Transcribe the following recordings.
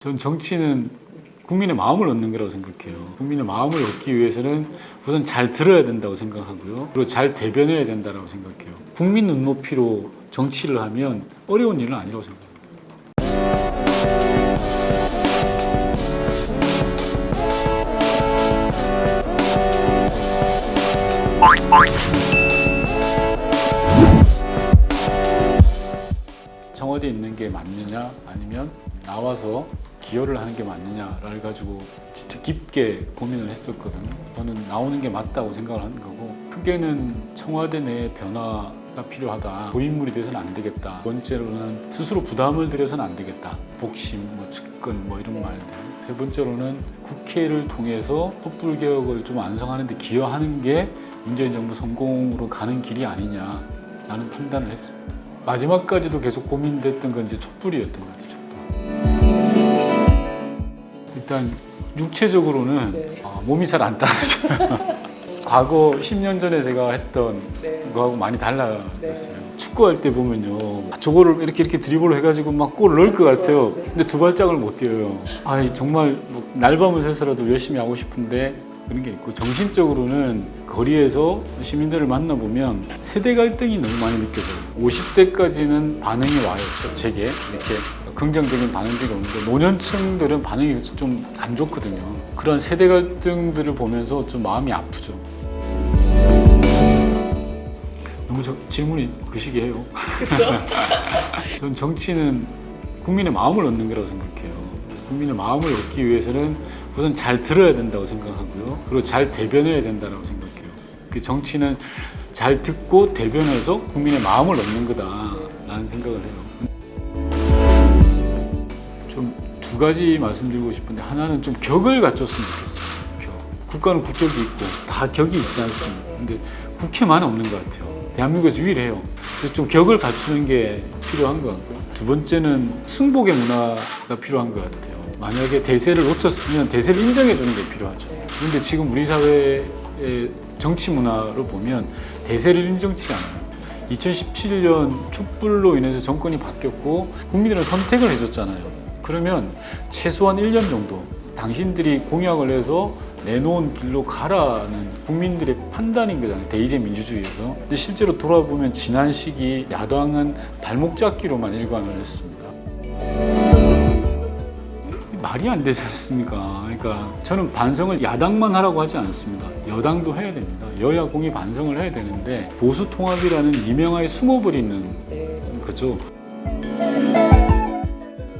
전 정치는 국민의 마음을 얻는 거라고 생각해요. 국민의 마음을 얻기 위해서는 우선 잘 들어야 된다고 생각하고요. 그리고 잘 대변해야 된다고 생각해요. 국민 눈높이로 정치를 하면 어려운 일은 아니라고 생각해요. 청와대에 있는 게 맞느냐 아니면 나와서 기여를 하는 게 맞느냐를 가지고 진짜 깊게 고민을 했었거든요. 저는 나오는 게 맞다고 생각을 하는 거고, 크게는 청와대 내 변화가 필요하다. 고인물이 돼서는 안 되겠다. 두 번째로는 스스로 부담을 들여서는 안 되겠다. 복심, 측근 이런 말들. 세 번째로는 국회를 통해서 촛불 개혁을 좀 완성하는 데 기여하는 게 문재인 정부 성공으로 가는 길이 아니냐라는 판단을 했습니다. 마지막까지도 계속 고민됐던 건 이제 촛불이었던 것 같아요. 촛불. 일단 육체적으로는 몸이 잘 안 따라져요. 과거 10년 전에 제가 했던 거하고 많이 달라졌어요. 축구할 때 보면요, 저거를 이렇게 드리블을 해가지고 막 골을 넣을 것 같아요. 근데 두 발짝을 못 뛰어요. 정말 날밤을 새서라도 열심히 하고 싶은데 그런 게 있고, 정신적으로는 거리에서 시민들을 만나보면 세대 갈등이 너무 많이 느껴져요. 50대까지는 반응이 와요. 제게 이렇게 긍정적인 반응들이 오는데 노년층들은 반응이 좀 안 좋거든요. 그런 세대 갈등들을 보면서 좀 마음이 아프죠. 너무 질문이 거시기해요. 그렇죠? 전 정치는 국민의 마음을 얻는 거라고 생각해요. 국민의 마음을 얻기 위해서는 우선 잘 들어야 된다고 생각하고요. 그리고 잘 대변해야 된다고 생각해요. 그 정치는 잘 듣고 대변해서 국민의 마음을 얻는 거다라는 생각을 해요. 좀 두 가지 말씀드리고 싶은데, 하나는 좀 격을 갖췄으면 좋겠어요. 국가는 국격이 있고 다 격이 있지 않습니까? 근데 국회만 없는 것 같아요. 대한민국에서 유일해요. 그래서 좀 격을 갖추는 게 필요한 것 같고요. 두 번째는 승복의 문화가 필요한 것 같아요. 만약에 대세를 놓쳤으면 대세를 인정해 주는 게 필요하죠. 그런데 지금 우리 사회의 정치 문화로 보면 대세를 인정치 않아요. 2017년 촛불로 인해서 정권이 바뀌었고 국민들은 선택을 해줬잖아요. 그러면 최소한 1년 정도 당신들이 공약을 해서 내놓은 길로 가라는 국민들의 판단인 거잖아요. 대의제 민주주의에서. 근데 실제로 돌아보면 지난 시기 야당은 발목 잡기로만 일관을 했습니다. 말이 안 되지 않습니까? 그러니까 저는 반성을 야당만 하라고 하지 않습니다. 여당도 해야 됩니다. 여야 공히 반성을 해야 되는데 보수 통합이라는 미명하에 숨어버리는 거죠.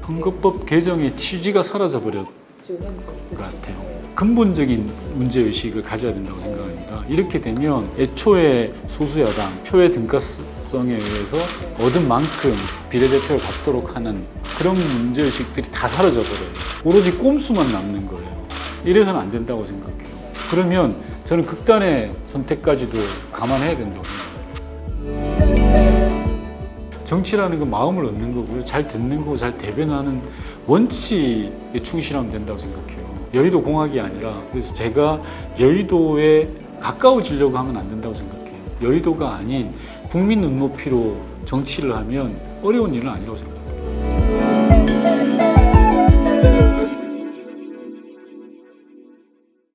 선거법 개정의 취지가 사라져버렸 것 같아요. 근본적인 문제의식을 가져야 된다고 생각합니다. 이렇게 되면 애초에 소수야당, 표의 등가성에 의해서 얻은 만큼 비례대표를 받도록 하는 그런 문제의식들이 다 사라져버려요. 오로지 꼼수만 남는 거예요. 이래서는 안 된다고 생각해요. 그러면 저는 극단의 선택까지도 감안해야 된다고 생각해요. 정치라는 건 마음을 얻는 거고요. 잘 듣는 거고 잘 대변하는 원칙에 충실하면 된다고 생각해요. 여의도 공학이 아니라, 그래서 제가 여의도에 가까워지려고 하면 안 된다고 생각해요. 여의도가 아닌 국민 눈높이로 정치를 하면 어려운 일은 아니라고 생각해요.